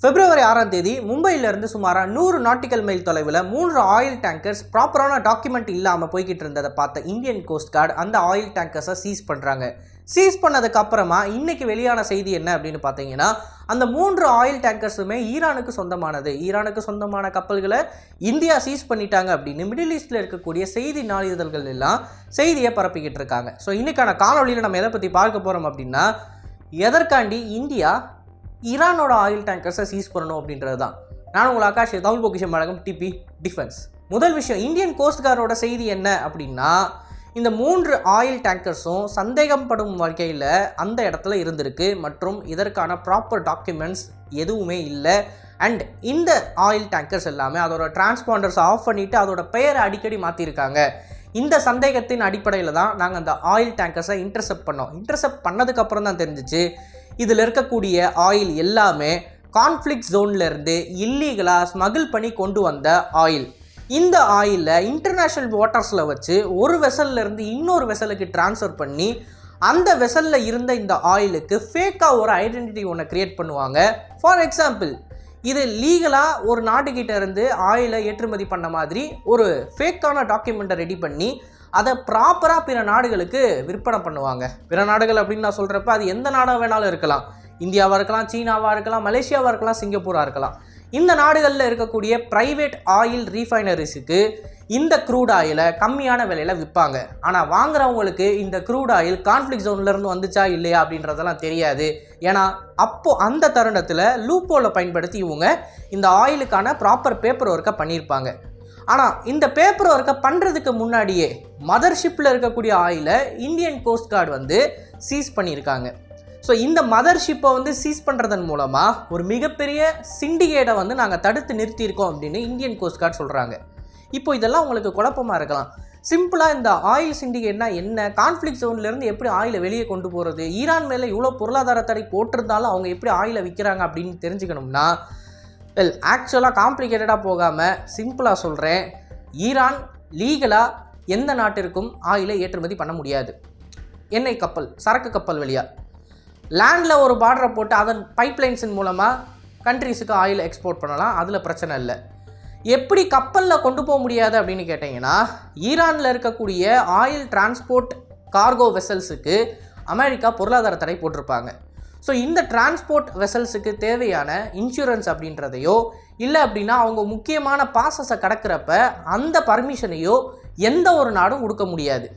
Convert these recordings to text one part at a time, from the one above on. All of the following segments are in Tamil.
பிப்ரவரி 6ஆம் தேதி மும்பையிலிருந்து சுமார் 100 நாட்டிக்கல் மைல் தொலைவில் 3 ஆயில் டேங்கர்ஸ் ப்ராப்பரான டாக்குமெண்ட் இல்லாமல் போய்கிட்டு இருந்ததை பார்த்த இந்தியன் கோஸ்ட் கார்டு அந்த ஆயில் டேங்கர்ஸை சீஸ் பண்ணுறாங்க. சீஸ் பண்ணதுக்கு அப்புறமா இன்னைக்கு வெளியான செய்தி என்ன அப்படின்னு பார்த்தீங்கன்னா, அந்த 3 ஆயில் டேங்கர்ஸுமே ஈரானுக்கு சொந்தமானது. ஈரானுக்கு சொந்தமான கப்பல்களை இந்தியா சீஸ் பண்ணிட்டாங்க அப்படின்னு மிடில் ஈஸ்டில் இருக்கக்கூடிய செய்தி நாளிதழ்கள் எல்லாம் செய்தியை பரப்பிக்கிட்டு இருக்காங்க. ஸோ இன்னைக்கான காணொலியில் நம்ம எதை பற்றி பார்க்க போகிறோம் அப்படின்னா, எதற்காண்டி இந்தியா ஈரானோட ஆயில் டேங்கர்ஸை சீஸ் பண்ணணும் அப்படின்றது தான். நான் உங்கள் ஆகாஷ், தமிழ் பொக்கிஷம் வழங்கும் டிபி டிஃபென்ஸ். முதல் விஷயம், இந்தியன் கோஸ்ட் கார்டோட செய்தி என்ன அப்படின்னா, இந்த 3 ஆயில் டேங்கர்ஸும் சந்தேகப்படும் வகையில் அந்த இடத்துல இருந்திருக்கு மற்றும் இதற்கான ப்ராப்பர் டாக்குமெண்ட்ஸ் எதுவுமே இல்லை. அண்ட் இந்த ஆயில் டேங்கர்ஸ் எல்லாமே அதோட டிரான்ஸ்பாண்டர்ஸ் ஆஃப் பண்ணிவிட்டு அதோட பெயரை அடிக்கடி மாற்றிருக்காங்க. இந்த சந்தேகத்தின் அடிப்படையில் தான் நாங்கள் அந்த ஆயில் டேங்கர்ஸை இன்டர்செப்ட் பண்ணோம். இன்டர்செப்ட் பண்ணதுக்கப்புறம் தான் தெரிஞ்சிச்சு, இதில் இருக்கக்கூடிய ஆயில் எல்லாமே கான்ஃப்ளிக்ட் ஜோன்லேருந்து இல்லீகலாக ஸ்மகிள் பண்ணி கொண்டு வந்த ஆயில். இந்த ஆயிலில் இன்டர்நேஷ்னல் வாட்டர்ஸில் வச்சு ஒரு வெசல்லேருந்து இன்னொரு வெசலுக்கு ட்ரான்ஸ்ஃபர் பண்ணி அந்த வெசலில் இருந்த இந்த ஆயிலுக்கு ஃபேக்காக ஒரு ஐடென்டிட்டி ஒன்று க்ரியேட் பண்ணுவாங்க. ஃபார் எக்ஸாம்பிள், இது லீகலாக ஒரு நாட்டுக்கிட்ட இருந்து ஆயிலை ஏற்றுமதி பண்ண மாதிரி ஒரு ஃபேக்கான டாக்குமெண்ட்டை ரெடி பண்ணி அதை ப்ராப்பராக பிற நாடுகளுக்கு விற்பனை பண்ணுவாங்க. பிற நாடுகள் அப்படின்னு நான் சொல்கிறப்ப அது எந்த நாடாக வேணாலும் இருக்கலாம். இந்தியாவாக இருக்கலாம், சீனாவாக இருக்கலாம், மலேசியாவாக இருக்கலாம், சிங்கப்பூராக இருக்கலாம். இந்த நாடுகளில் இருக்கக்கூடிய ப்ரைவேட் ஆயில் ரீஃபைனரிஸுக்கு இந்த க்ரூட் ஆயிலை கம்மியான விலையில் விற்பாங்க. ஆனால் வாங்குறவங்களுக்கு இந்த க்ரூட் ஆயில் கான்ஃப்ளிக்ட் ஜோன்லேருந்து வந்துச்சா இல்லையா அப்படின்றதெல்லாம் தெரியாது. ஏன்னா அப்போது அந்த தருணத்தில் லூப்போலை பயன்படுத்தி இவங்க இந்த ஆயிலுக்கான ப்ராப்பர் பேப்பர் ஒர்க்கை பண்ணியிருப்பாங்க. ஆனால் இந்த பேப்பர் ஒர்க்கை பண்ணுறதுக்கு முன்னாடியே மதர்ஷிப்பில் இருக்கக்கூடிய ஆயிலை இந்தியன் கோஸ்ட் கார்டு சீஸ் பண்ணியிருக்காங்க. ஸோ இந்த மதர்ஷிப்பை சீஸ் பண்ணுறதன் மூலமாக ஒரு மிகப்பெரிய சிண்டிகேட்டை நாங்கள் தடுத்து நிறுத்தியிருக்கோம் அப்படின்னு இந்தியன் கோஸ்ட் கார்டு சொல்கிறாங்க. இப்போ இதெல்லாம் உங்களுக்கு குழப்பமாக இருக்கலாம். சிம்பிளாக இந்த ஆயில் சிண்டிகேட்னா என்ன, கான்ஃப்ளிக்ட் ஜோன்லேருந்து எப்படி ஆயிலை வெளியே கொண்டு போகிறது, ஈரான் மேலே இவ்வளோ பொருளாதார தடை போட்டிருந்தாலும் அவங்க எப்படி ஆயிலை விற்கிறாங்க அப்படின்னு தெரிஞ்சுக்கணும்னா, ஆக்சுவலாக காம்ப்ளிகேட்டடாக போகாமல் சிம்பிளாக சொல்கிறேன், ஈரான் லீகலாக எந்த நாட்டிற்கும் ஆயிலை ஏற்றுமதி பண்ண முடியாது. எண்ணெய் கப்பல், சரக்கு கப்பல் வழியாக லேண்டில் ஒரு பார்டரை போட்டு அதன் பைப்லைன்ஸின் மூலமாக கண்ட்ரீஸுக்கு ஆயில் எக்ஸ்போர்ட் பண்ணலாம், அதில் பிரச்சனை இல்லை. எப்படி கப்பலில் கொண்டு போக முடியாது அப்படின்னு கேட்டிங்கன்னா, ஈரானில் இருக்கக்கூடிய ஆயில் டிரான்ஸ்போர்ட் கார்கோ வெசல்ஸுக்கு அமெரிக்கா பொருளாதார தடை போட்டிருப்பாங்க. ஸோ இந்த டிரான்ஸ்போர்ட் வெசல்ஸுக்கு தேவையான இன்சூரன்ஸ் அப்படின்றதையோ இல்லை அப்படின்னா அவங்க முக்கியமான பாசஸை கடக்கிறப்ப அந்த பர்மிஷனையோ எந்த ஒரு நாடும் கொடுக்க முடியாது.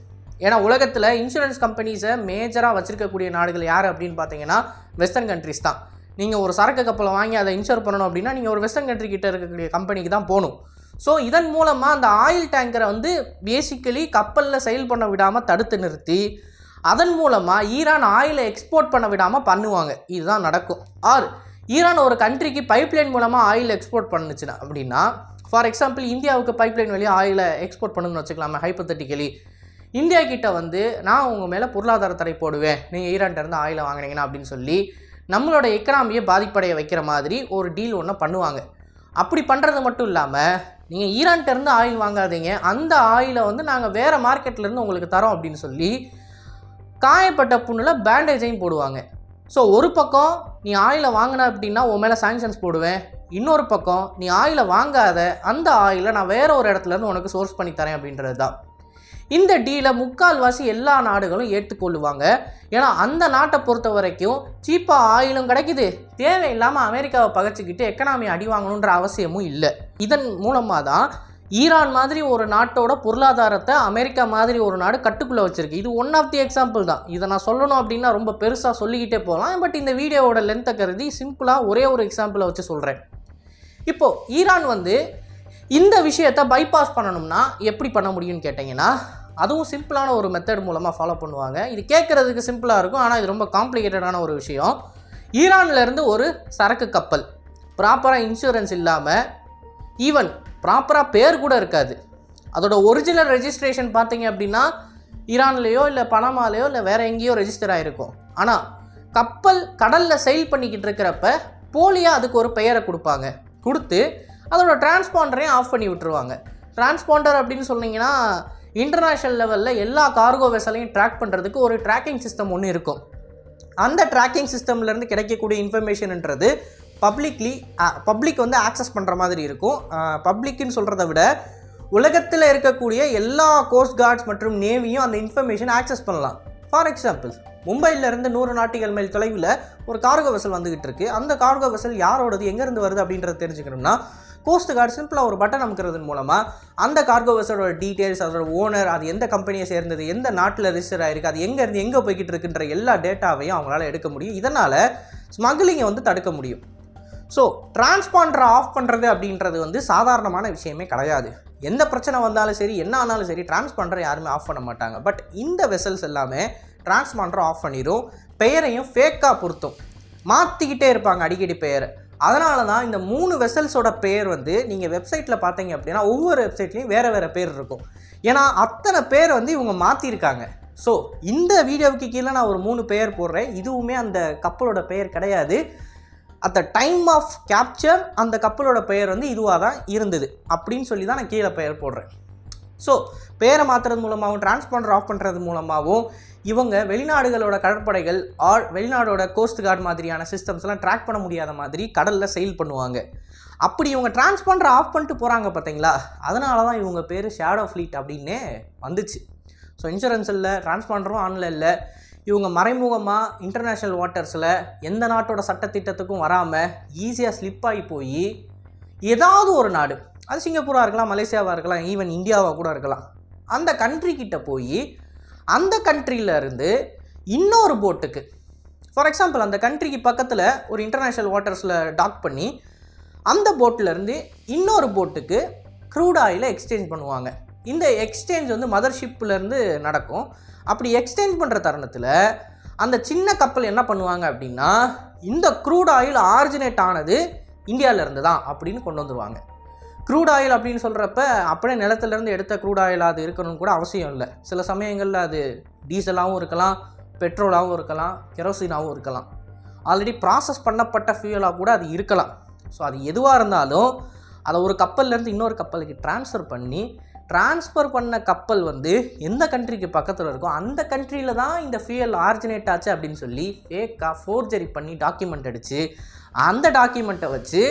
ஏன்னா உலகத்தில் இன்சூரன்ஸ் கம்பெனிஸை மேஜராக வச்சுருக்கக்கூடிய நாடுகள் யார் அப்படின்னு பார்த்தீங்கன்னா வெஸ்டர்ன் கண்ட்ரிஸ் தான். நீங்கள் ஒரு சரக்கு கப்பலை வாங்கி அதை இன்சூர் பண்ணணும் அப்படின்னா நீங்கள் ஒரு வெஸ்டர்ன் கண்ட்ரி கிட்ட இருக்கக்கூடிய கம்பெனிக்கு தான் போகணும். ஸோ இதன் மூலமாக அந்த ஆயில் டேங்கரை பேசிக்கலி கப்பலில் செயல் பண்ண விடாமல் தடுத்து நிறுத்தி அதன் மூலமாக ஈரான் ஆயிலை எக்ஸ்போர்ட் பண்ண விடாமல் பண்ணுவாங்க. இதுதான் நடக்கும். ஆர் ஈரான் ஒரு கண்ட்ரிக்கு பைப்லைன் மூலமாக ஆயில் எக்ஸ்போர்ட் பண்ணுச்சுன்னா அப்படின்னா, ஃபார் எக்ஸாம்பிள் இந்தியாவுக்கு பைப்லைன் வழியாக ஆயிலை எக்ஸ்போர்ட் பண்ணணும்னு வச்சுக்கலாமா. ஹைப்போதெட்டிக்கலி இந்தியா கிட்ட நான் உங்கள் மேலே பொருளாதார தடை போடுவேன் நீங்கள் ஈரான்கிட்ட இருந்து ஆயிலை வாங்கினீங்கன்னா அப்படின்னு சொல்லி நம்மளோட எக்கனாமியை பாதிப்படைய வைக்கிற மாதிரி ஒரு டீல் ஒன்று பண்ணுவாங்க. அப்படி பண்ணுறது மட்டும் இல்லாமல், நீங்கள் ஈரான்கிட்ட இருந்து ஆயில் வாங்காதீங்க, அந்த ஆயிலை நாங்கள் வேறு மார்க்கெட்லேருந்து உங்களுக்கு தரோம் அப்படின்னு சொல்லி காயப்பட்ட புண்ணில் பேண்டேஜையும் போடுவாங்க. ஸோ ஒரு பக்கம் நீ ஆயிலை வாங்கின அப்படின்னா உன் மேலே சாங்ஷன்ஸ் போடுவேன், இன்னொரு பக்கம் நீ ஆயிலை வாங்காத அந்த ஆயிலை நான் வேறு ஒரு இடத்துலேருந்து உனக்கு சோர்ஸ் பண்ணி தரேன் அப்படின்றது தான். இந்த டீலை முக்கால்வாசி எல்லா நாடுகளும் ஏற்றுக்கொள்ளுவாங்க. ஏன்னா அந்த நாட்டை பொறுத்த வரைக்கும் சீப்பாக ஆயிலும் கிடைக்குது, தேவையில்லாமல் அமெரிக்காவை பகைச்சிக்கிட்டு எக்கனாமி அடி வாங்கணுன்ற அவசியமும் இல்லை. இதன் மூலமாக தான் ஈரான் மாதிரி ஒரு நாட்டோட பொருளாதாரத்தை அமெரிக்கா மாதிரி ஒரு நாடு கட்டுக்குள்ளே வச்சுருக்கு. இது ஒன் ஆஃப் தி எக்ஸாம்பிள் தான். இதை நான் சொல்லணும் அப்படின்னா ரொம்ப பெருசாக சொல்லிக்கிட்டே போகலாம். பட் இந்த வீடியோவோட லென்த்தை கருதி சிம்பிளாக ஒரே ஒரு எக்ஸாம்பிளை வச்சு சொல்கிறேன். இப்போது ஈரான் இந்த விஷயத்தை பைபாஸ் பண்ணணும்னா எப்படி பண்ண முடியும்னு கேட்டிங்கன்னா, அதுவும் சிம்பிளான ஒரு மெத்தட் மூலமாக ஃபாலோ பண்ணுவாங்க. இது கேட்குறதுக்கு சிம்பிளாக இருக்கும், ஆனால் இது ரொம்ப காம்ப்ளிகேட்டடான ஒரு விஷயம். ஈரான்லேருந்து ஒரு சரக்கு கப்பல் ப்ராப்பராக இன்சூரன்ஸ் இல்லாமல், ஈவன் ப்ராப்பராக பேர் கூட இருக்காது, அதோட ஒரிஜினல் ரெஜிஸ்ட்ரேஷன் பார்த்தீங்க அப்படின்னா ஈரான்லேயோ இல்லை பனாமாலேயோ இல்லை வேறு எங்கேயோ ரெஜிஸ்டர் ஆகிருக்கும். ஆனால் கப்பல் கடலில் செயில் பண்ணிக்கிட்டு இருக்கிறப்ப போலியாக அதுக்கு ஒரு பெயரை கொடுப்பாங்க. கொடுத்து அதோட டிரான்ஸ்பாண்டரையும் ஆஃப் பண்ணி விட்டுருவாங்க. டிரான்ஸ்பாண்டர் அப்படின்னு சொன்னீங்கன்னா இன்டர்நேஷ்னல் லெவலில் எல்லா கார்கோ வெசலையும் ட்ராக் பண்ணுறதுக்கு ஒரு ட்ராக்கிங் சிஸ்டம் ஒன்று இருக்கும். அந்த ட்ராக்கிங் சிஸ்டம்லேருந்து கிடைக்கக்கூடிய இன்ஃபர்மேஷன்ன்றது பப்ளிக் வந்து ஆக்சஸ் பண்ணுற மாதிரி இருக்கும். பப்ளிக்குன்னு சொல்கிறத விட உலகத்தில் இருக்கக்கூடிய எல்லா கோஸ்ட் கார்ட்ஸ் மற்றும் நேவியும் அந்த இன்ஃபர்மேஷன் ஆக்சஸ் பண்ணலாம். ஃபார் எக்ஸாம்பிள், மும்பையிலேருந்து 100 நாட்டிகல் மைல் தொலைவில் ஒரு கார்கோ வெசல் வந்துகிட்டு இருக்கு. அந்த கார்கோ வெசல் யாரோடது, எங்கேருந்து வருது அப்படின்றத தெரிஞ்சுக்கணும்னா கோஸ்ட் கார்டு சிம்பிளாக ஒரு பட்டன் அமுக்கிறதன் மூலமாக அந்த கார்கோ வெசலோட டீட்டெயில்ஸ், அதோட ஓனர், அது எந்த கம்பெனியை சேர்ந்தது, எந்த நாட்டில் ரிஜிஸ்டர் ஆகிருக்கு, அது எங்கேருந்து எங்கே போய்கிட்டு இருக்குன்ற எல்லா டேட்டாவையும் அவங்களால எடுக்க முடியும். இதனால் ஸ்மக்லிங்கை வந்து தடுக்க முடியும். ஸோ டிரான்ஸ்பாண்டரை ஆஃப் பண்ணுறது அப்படின்றது வந்து சாதாரணமான விஷயமே கிடையாது. எந்த பிரச்சனை வந்தாலும் சரி, என்ன ஆனாலும் சரி, டிரான்ஸ்பாண்டரை யாருமே ஆஃப் பண்ண மாட்டாங்க. பட் இந்த வெசல்ஸ் எல்லாமே டிரான்ஸ்பாண்டரை ஆஃப் பண்ணிடும். பெயரையும் ஃபேக்காக பொருத்தும், மாற்றிக்கிட்டே இருப்பாங்க அடிக்கடி பெயரை. அதனால தான் இந்த 3 வெசல்ஸோட பெயர் வந்து நீங்கள் வெப்சைட்டில் பார்த்தீங்க அப்படின்னா ஒவ்வொரு வெப்சைட்லேயும் வேறு வேறு பேர் இருக்கும். ஏன்னா அத்தனை பேர் வந்து இவங்க மாற்றிருக்காங்க. ஸோ இந்த வீடியோவுக்கு கீழே நான் ஒரு 3 பெயர் போடுறேன். இதுவுமே அந்த கப்பலோட பெயர் கிடையாது. At the time of capture அந்த கப்பலோட பெயர் வந்து இதுவாக தான் இருந்தது அப்படின்னு சொல்லி தான் நான் கீழே பெயர் போடுறேன். ஸோ பெயரை மாற்றுறது மூலமாகவும் டிரான்ஸ்பாண்டர் ஆஃப் பண்ணுறது மூலமாகவும் இவங்க வெளிநாடுகளோட கடற்படைகள் ஆர் வெளிநாடோட கோஸ்ட் கார்டு மாதிரியான சிஸ்டம்ஸ்லாம் ட்ராக் பண்ண முடியாத மாதிரி கடலில் செயில் பண்ணுவாங்க. அப்படி இவங்க டிரான்ஸ்பாண்டர் ஆஃப் பண்ணிட்டு போகிறாங்க பார்த்தீங்களா, அதனால தான் இவங்க பேர் ஷேடோ ஃப்ளீட் அப்படின்னே வந்துச்சு. ஸோ இன்சூரன்ஸ் இல்லை, டிரான்ஸ்பாண்டரும் ஆன்ல இல்லை. இவங்க மறைமுகமாக இன்டர்நேஷ்னல் வாட்டர்ஸில் எந்த நாட்டோட சட்டத்திட்டத்துக்கும் வராமல் ஈஸியாக ஸ்லிப் ஆகி போய் ஏதாவது ஒரு நாடு, அது சிங்கப்பூராக இருக்கலாம், மலேசியாவாக இருக்கலாம், ஈவன் இந்தியாவாக கூட இருக்கலாம், அந்த கண்ட்ரிக்கிட்ட போய் அந்த கண்ட்ரியிலேருந்து இன்னொரு போட்டுக்கு, ஃபார் எக்ஸாம்பிள் அந்த கண்ட்ரிக்கு பக்கத்தில் ஒரு இன்டர்நேஷ்னல் வாட்டர்ஸில் டாக் பண்ணி அந்த போட்டிலேருந்து இன்னொரு போட்டுக்கு க்ரூட் ஆயிலை எக்ஸ்சேஞ்ச் பண்ணுவாங்க. இந்த எக்ஸ்சேஞ்ச் வந்து மதர்ஷிப்லேருந்து நடக்கும். அப்படி எக்ஸ்சேஞ்ச் பண்ணுற தருணத்தில் அந்த சின்ன கப்பல் என்ன பண்ணுவாங்க அப்படின்னா, இந்த க்ரூட் ஆயில் ஆரிஜினேட் ஆனது இந்தியாவிலேருந்து தான் அப்படின்னு கொண்டு வந்துடுவாங்க. க்ரூட் ஆயில் அப்படின்னு சொல்கிறப்ப அப்படியே நிலத்துலேருந்து எடுத்த க்ரூட் ஆயில் அது இருக்கணும்னு கூட அவசியம் இல்லை. சில சமயங்களில் அது டீசலாகவும் இருக்கலாம், பெட்ரோலாகவும் இருக்கலாம், கெரோசினாகவும் இருக்கலாம், ஆல்ரெடி ப்ராசஸ் பண்ணப்பட்ட ஃபியூலாக கூட அது இருக்கலாம். ஸோ அது எதுவாக இருந்தாலும் அதை ஒரு கப்பல்லேருந்து இன்னொரு கப்பலுக்கு ட்ரான்ஸ்ஃபர் பண்ண கப்பல் வந்து எந்த கண்ட்ரிக்கு பக்கத்தில் இருக்கோ அந்த கண்ட்ரியில் தான் இந்த ஃபியூயல் ஆரிஜினேட் ஆச்சு அப்படின்னு சொல்லி ஃபேக்காக ஃபோர்ஜரி பண்ணி டாக்குமெண்ட் அடித்து அந்த டாக்குமெண்ட்டை வச்சு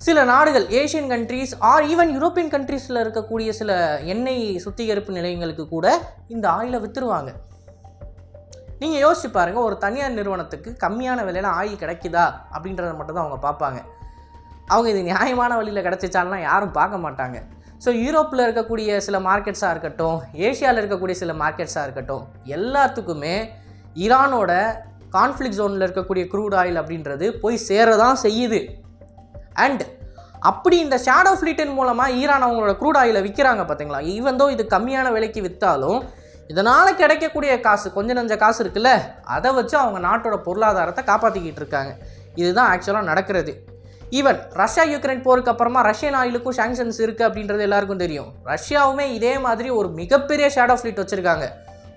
சில நாடுகள், Asian countries or even European கண்ட்ரீஸில் இருக்கக்கூடிய சில எண்ணெய் சுத்திகரிப்பு நிலையங்களுக்கு கூட இந்த ஆயிலை விற்றுருவாங்க. நீங்கள் யோசிச்சு பாருங்கள், ஒரு தனியார் நிறுவனத்துக்கு கம்மியான விலையில் ஆயில் கிடைக்குதா அப்படின்றத மட்டும் தான் அவங்க பார்ப்பாங்க. அவங்க இது நியாயமான வழியில் கிடச்சிச்சாலாம் யாரும் பார்க்க மாட்டாங்க. ஸோ யூரோப்பில் இருக்கக்கூடிய சில மார்க்கெட்ஸாக இருக்கட்டும், ஏஷியாவில் இருக்கக்கூடிய சில மார்க்கெட்ஸாக இருக்கட்டும், எல்லாத்துக்குமே ஈரானோட கான்ஃப்ளிக்ட் ஜோனில் இருக்கக்கூடிய க்ரூட் ஆயில் அப்படின்றது போய் சேரதான் செய்யுது. அண்ட் அப்படி இந்த ஷேடோ ஃப்ளீட்டின் மூலமாக ஈரான் அவங்களோட க்ரூட் ஆயிலை விற்கிறாங்க பார்த்தீங்களா. ஈவன் தோ இது கம்மியான விலைக்கு விற்றாலும் இதனால் கிடைக்கக்கூடிய காசு, கொஞ்சம் நஞ்ச காசு இருக்குல்ல, அதை வச்சு அவங்க நாட்டோட பொருளாதாரத்தை காப்பாற்றிக்கிட்டு இருக்காங்க. இதுதான் ஆக்சுவலாக நடக்கிறது. ஈவன் ரஷ்யா யுக்ரைன் போருக்கு அப்புறமா ரஷ்யன் ஆயிலுக்கும் சாங்ஷன்ஸ் இருக்குது அப்படின்றது எல்லாருக்கும் தெரியும். ரஷ்யாவுமே இதே மாதிரி ஒரு மிகப்பெரிய ஷேடோ ஃப்ளீட் வச்சுருக்காங்க.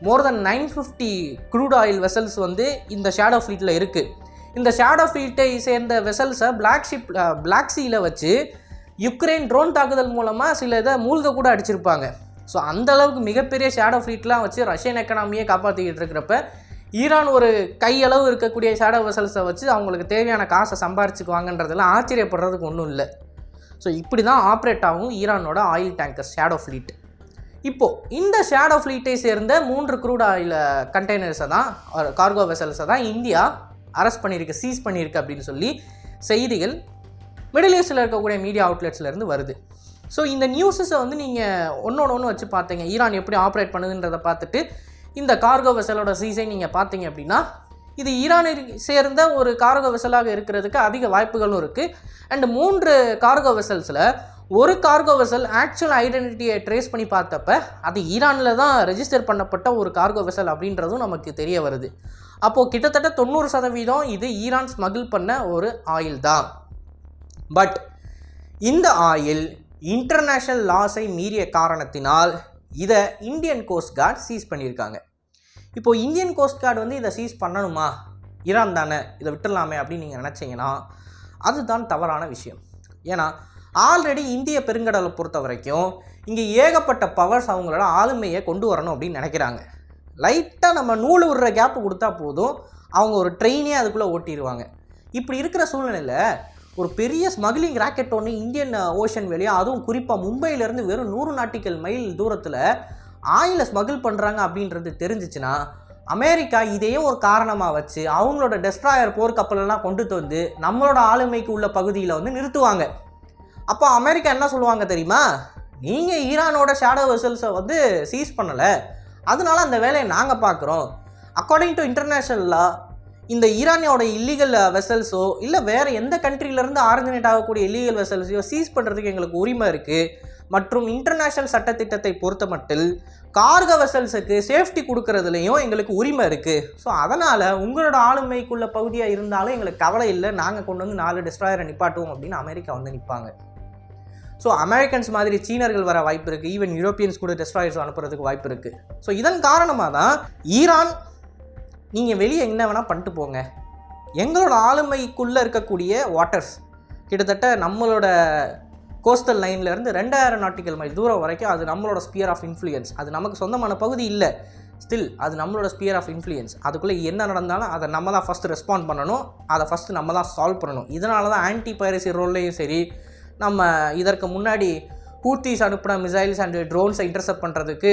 மோர் தென் 950 க்ரூட் ஆயில் வெசல்ஸ் வந்து இந்த ஷேடோ ஃப்ளீட்டில் இருக்குது. இந்த ஷேடோ ஃப்ளீட்டை சேர்ந்த வெசல்ஸை பிளாக் சீயில் வச்சு யுக்ரைன் ட்ரோன் தாக்குதல் மூலமாக சில இதை மூழ்க கூட அடிச்சிருப்பாங்க. ஸோ அந்தளவுக்கு மிகப்பெரிய ஷேடோ ஃப்ளீட்லாம் வச்சு ரஷ்யன் எக்கனாமியே காப்பாற்றிக்கிட்டு இருக்கிறப்ப ஈரான் ஒரு கையளவு இருக்கக்கூடிய ஷேடோ வெசல்ஸை வச்சு அவங்களுக்கு தேவையான காசை சம்பாரிச்சுக்குவாங்கன்றதெல்லாம் ஆச்சரியப்படுறதுக்கு ஒன்றும் இல்லை. ஸோ இப்படி தான் ஆப்ரேட் ஆகும் ஈரானோட ஆயில் டேங்கர்ஸ் ஷேடோ ஃப்ளீட். இப்போது இந்த ஷேடோ ஃப்ளீட்டை சேர்ந்த 3 க்ரூட் ஆயில் கண்டெய்னர்ஸை தான், கார்கோ வெசல்ஸை தான் இந்தியா அரெஸ்ட் பண்ணியிருக்கு, சீஸ் பண்ணியிருக்கு அப்படின்னு சொல்லி செய்திகள் மிடில் ஈஸ்டில் இருக்கக்கூடிய மீடியா அவுட்லெட்ஸ்லேருந்து வருது. ஸோ இந்த நியூஸஸை வந்து நீங்கள் ஒன்று வச்சு பார்த்தீங்க, ஈரான் எப்படி ஆப்ரேட் பண்ணுதுன்றதை பார்த்துட்டு இந்த கார்கோ வெசலோட சீஸை நீங்கள் பார்த்தீங்க அப்படின்னா இது ஈரானை சேர்ந்த ஒரு கார்கோ வெசலாக இருக்கிறதுக்கு அதிக வாய்ப்புகளும் இருக்குது. அண்ட் 3 கார்கோ வெசல்ஸில் ஒரு கார்கோ வெசல் ஆக்சுவல் ஐடென்டிட்டியை ட்ரேஸ் பண்ணி பார்த்தப்ப அது ஈரானில் தான் ரெஜிஸ்டர் பண்ணப்பட்ட ஒரு கார்கோ வெசல் அப்படின்றதும் நமக்கு தெரிய வருது. அப்போது கிட்டத்தட்ட 90% இது ஈரான் ஸ்மகிள் பண்ண ஒரு ஆயில் தான். பட் இந்த ஆயில் இன்டர்நேஷ்னல் லாஸை மீறிய காரணத்தினால் இதை இந்தியன் கோஸ்ட் கார்டு சீஸ் பண்ணியிருக்காங்க. இப்போது இந்தியன் கோஸ்ட் கார்டு வந்து இதை சீஸ் பண்ணணுமா, ஈரான் தானே இதை விட்டுடலாமே அப்படின்னு நீங்கள் நினச்சிங்கன்னா அதுதான் தவறான விஷயம். ஏன்னா ஆல்ரெடி இந்திய பெருங்கடலை பொறுத்த வரைக்கும் இங்கே ஏகப்பட்ட பவர்ஸ் அவங்களோட ஆளுமையை கொண்டு வரணும் அப்படின்னு நினைக்கிறாங்க. லைட்டாக நம்ம நூல் விடுற கேப்பு கொடுத்தா போதும், அவங்க ஒரு ட்ரெயினே அதுக்குள்ளே ஓட்டிடுவாங்க. இப்படி இருக்கிற சூழ்நிலையில் ஒரு பெரிய ஸ்மக்லிங் ராக்கெட் ஒன்று இந்தியன் ஓஷன் வெளியே, அதுவும் குறிப்பாக மும்பையிலேருந்து வெறும் 100 நாட்டிக்கல் மைல் தூரத்தில் ஆயிலை ஸ்மகிள் பண்ணுறாங்க அப்படின்றது தெரிஞ்சிச்சுன்னா அமெரிக்கா இதையே ஒரு காரணமாக வச்சு அவங்களோட டெஸ்ட்ராயர் போர்க்கப்பலெல்லாம் கொண்டுட்டு வந்து நம்மளோட ஆளுமைக்கு உள்ள பகுதியில் வந்து நிறுத்துவாங்க. அப்போ அமெரிக்கா என்ன சொல்லுவாங்க தெரியுமா? நீங்கள் ஈரானோட ஷேடோ வெசல்ஸை வந்து சீஸ் பண்ணலை, அதனால அந்த வேலையை நாங்கள் பார்க்குறோம். அக்கார்டிங் டு இன்டர்நேஷ்னல் லா இந்த ஈரானியோட இல்லீகல் வெசல்ஸோ இல்லை வேறு எந்த கண்ட்ரியிலேருந்து ஆரிஜினேட் ஆகக்கூடிய இல்லீகல் வெசல்ஸையோ சீஸ் பண்ணுறதுக்கு எங்களுக்கு உரிமை இருக்குது. மற்றும் இன்டர்நேஷ்னல் சட்டத்திட்டத்தை பொறுத்த மட்டில் கார்கோ வெசல்ஸுக்கு சேஃப்டி கொடுக்கறதுலையும் எங்களுக்கு உரிமை இருக்குது. ஸோ அதனால் உங்களோட ஆளுமைக்குள்ள பகுதியாக இருந்தாலும் எங்களுக்கு கவலை இல்லை, நாங்கள் கொண்டு வந்து 4 டெஸ்ட்ராயரை நிப்பாட்டுவோம் அப்படின்னு அமெரிக்கா வந்து நிற்பாங்க. ஸோ அமெரிக்கன்ஸ் மாதிரி சீனர்கள் வர வாய்ப்பு இருக்குது, ஈவன் யூரோப்பியன்ஸ் கூட டெஸ்ட்ராயர்ஸ் அனுப்புறதுக்கு வாய்ப்பு இருக்குது. ஸோ இதன் காரணமாக தான் ஈரான் நீங்கள் வெளியே என்ன வேணால் பண்ணிட்டு போங்க, எங்களோட ஆளுமைக்குள்ளே இருக்கக்கூடிய வாட்டர்ஸ் கிட்டத்தட்ட நம்மளோட கோஸ்டல் லைன்லேருந்து 2000 நாட்டிக்கல் மைல் தூரம் வரைக்கும் அது நம்மளோட ஸ்பியர் ஆஃப் இன்ஃப்ளூயன்ஸ். அது நமக்கு சொந்தமான பகுதி இல்லை, ஸ்டில் அது நம்மளோட ஸ்பியர் ஆஃப் இன்ஃப்ளூயன்ஸ். அதுக்குள்ளே என்ன நடந்தாலும் அதை நம்ம தான் ஃபஸ்ட்டு ரெஸ்பாண்ட் பண்ணணும், அதை ஃபஸ்ட்டு நம்ம தான் சால்வ் பண்ணணும். இதனால தான் ஆன்டி பைரசி ரோல்லையும் சரி, நம்ம இதற்கு முன்னாடி ஹூத்தீஸ் அனுப்பின மிசைல்ஸ் அண்ட் ட்ரோன்ஸை இன்டர்செப்ட் பண்ணுறதுக்கு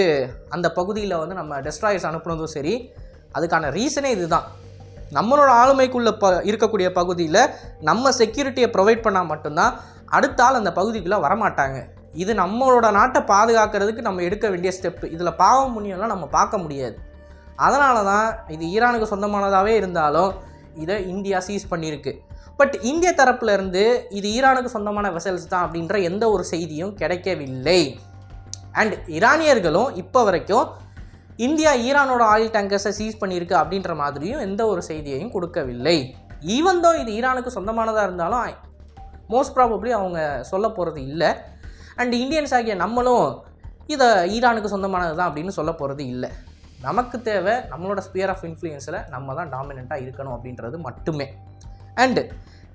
அந்த பகுதியில் வந்து நம்ம டெஸ்ட்ராயர்ஸ் அனுப்புனதும் சரி, அதுக்கான ரீசனே இதுதான். நம்மளோட ஆளுமைக்குள்ளே இருக்கக்கூடிய பகுதியில் நம்ம செக்யூரிட்டியை ப்ரொவைட் பண்ணால் மட்டும்தான் அடுத்த ஆள் அந்த பகுதிக்குள்ளே வரமாட்டாங்க. இது நம்மளோட நாட்டை பாதுகாக்கிறதுக்கு நம்ம எடுக்க வேண்டிய ஸ்டெப்பு. இதில் பாவம் புண்ணியம்லாம் நம்ம பார்க்க முடியாது. அதனால தான் இது ஈரானுக்கு சொந்தமானதாகவே இருந்தாலும் இதை இந்தியா சீஸ் பண்ணியிருக்கு. பட் இந்திய தரப்புல இருந்து இது ஈரானுக்கு சொந்தமான வெசல்ஸ் தான் அப்படின்ற எந்த ஒரு செய்தியும் கிடைக்கவில்லை. அண்ட் ஈரானியர்களும் இப்போ வரைக்கும் இந்தியா ஈரானோட ஆயில் டேங்கர்ஸை சீஸ் பண்ணியிருக்கு அப்படின்ற மாதிரியும் எந்த ஒரு செய்தியையும் கொடுக்கவில்லை. ஈவன் தோ இது ஈரானுக்கு சொந்தமானதாக இருந்தாலும் மோஸ்ட் ப்ராபப்ளி அவங்க சொல்ல போகிறது இல்லை. அண்ட் இந்தியன்ஸ் ஆகிய நம்மளும் இதை ஈரானுக்கு சொந்தமானது தான் அப்படின்னு சொல்ல போகிறது இல்லை. நமக்கு தேவை நம்மளோட ஸ்பியர் ஆஃப் இன்ஃப்ளூயன்ஸில் நம்ம தான் டாமினண்ட்டாக இருக்கணும் அப்படின்றது மட்டுமே. அண்டு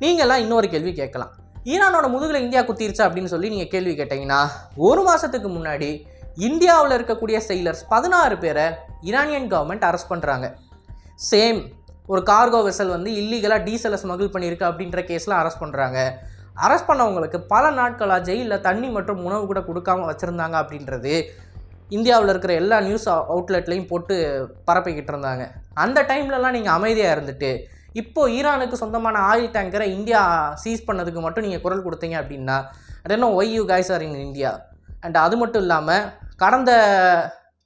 நீங்கள்லாம் இன்னொரு கேள்வி கேட்கலாம், ஈரானோட முதுகில் இந்தியா குத்திருச்சா அப்படின்னு சொல்லி நீங்கள் கேள்வி கேட்டிங்கன்னா, 1 மாதத்துக்கு முன்னாடி இந்தியாவில் இருக்கக்கூடிய செயிலர்ஸ் 16 பேரை ஈரானியன் கவர்மெண்ட் அரெஸ்ட் பண்ணுறாங்க. சேம் ஒரு கார்கோ வெசல் வந்து இல்லீகலாக டீசலை ஸ்மகிள் பண்ணியிருக்கு அப்படின்ற கேஸில் அரெஸ்ட் பண்ணுறாங்க. அரெஸ்ட் பண்ணவங்களுக்கு பல நாட்களாக ஜெயிலில் தண்ணி மற்றும் உணவு கூட கொடுக்காமல் வச்சுருந்தாங்க அப்படின்றது இந்தியாவில் இருக்கிற எல்லா நியூஸ் அவுட்லெட்லையும் போட்டு பரப்பிக்கிட்டு இருந்தாங்க. அந்த டைம்லலாம் நீங்கள் அமைதியாக இருந்துட்டு இப்போது ஈரானுக்கு சொந்தமான ஆயில் டேங்கரை இந்தியா சீஸ் பண்ணதுக்கு மட்டும் நீங்கள் குரல் கொடுத்தீங்க அப்படின்னா அது என்ன why you guys are in India. And அது மட்டும் இல்லாமல் கடந்த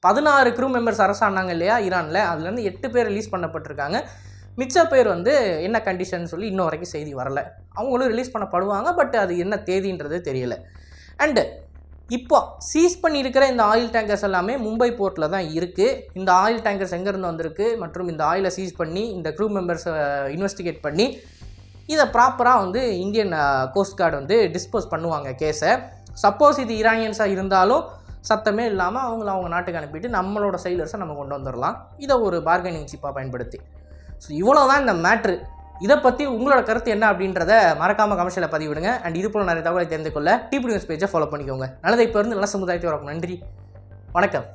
16 க்ரூ மெம்பர்ஸ் அரெஸ்ட் ஆனாங்க இல்லையா ஈரானில், அதுலேருந்து 8 பேர் ரிலீஸ் பண்ணப்பட்டிருக்காங்க. மிச்ச பேர் வந்து என்ன கண்டிஷன் சொல்லி இன்னும் வரைக்கும் செய்தி வரலை. அவங்களும் ரிலீஸ் பண்ணப்படுவாங்க, பட் அது என்ன தேதின்றது தெரியலை. அண்டு இப்போ சீஸ் பண்ணியிருக்கிற இந்த ஆயில் டேங்கர்ஸ் எல்லாமே மும்பை போர்ட்டில் தான் இருக்குது. இந்த ஆயில் டேங்கர்ஸ் எங்கேருந்து வந்திருக்கு மற்றும் இந்த ஆயிலை சீஸ் பண்ணி இந்த க்ரூ மெம்பர்ஸை இன்வெஸ்டிகேட் பண்ணி இதை ப்ராப்பராக வந்து இந்தியன் கோஸ்ட் கார்டு வந்து டிஸ்போஸ் பண்ணுவாங்க கேஸை. சப்போஸ் இது ஈரானியன்ஸாக இருந்தாலும் சத்தமே இல்லாமல் அவங்க நாட்டுக்கு அனுப்பிட்டு நம்மளோட செயிலர்ஸை நம்ம கொண்டு வந்துடலாம், இதை ஒரு பார்கெனிங் சிப்பாக பயன்படுத்தி. ஸோ இவ்வளோ தான் இந்த மேட்ரு. இதை பற்றி உங்களோட கருத்து என்ன அப்படின்றத மறக்காமல் கமெண்ட்ஸில் பதிவிடுங்க. அண்ட் இது போல் நிறைய தகவலை தெரிந்து கொள்ள டிபி நியூஸ் பேஜை ஃபாலோ பண்ணிக்கோங்க. நல்லதை இப்போ இருந்து நல்ல சமுதாயத்தை வரக்கும். நன்றி, வணக்கம்.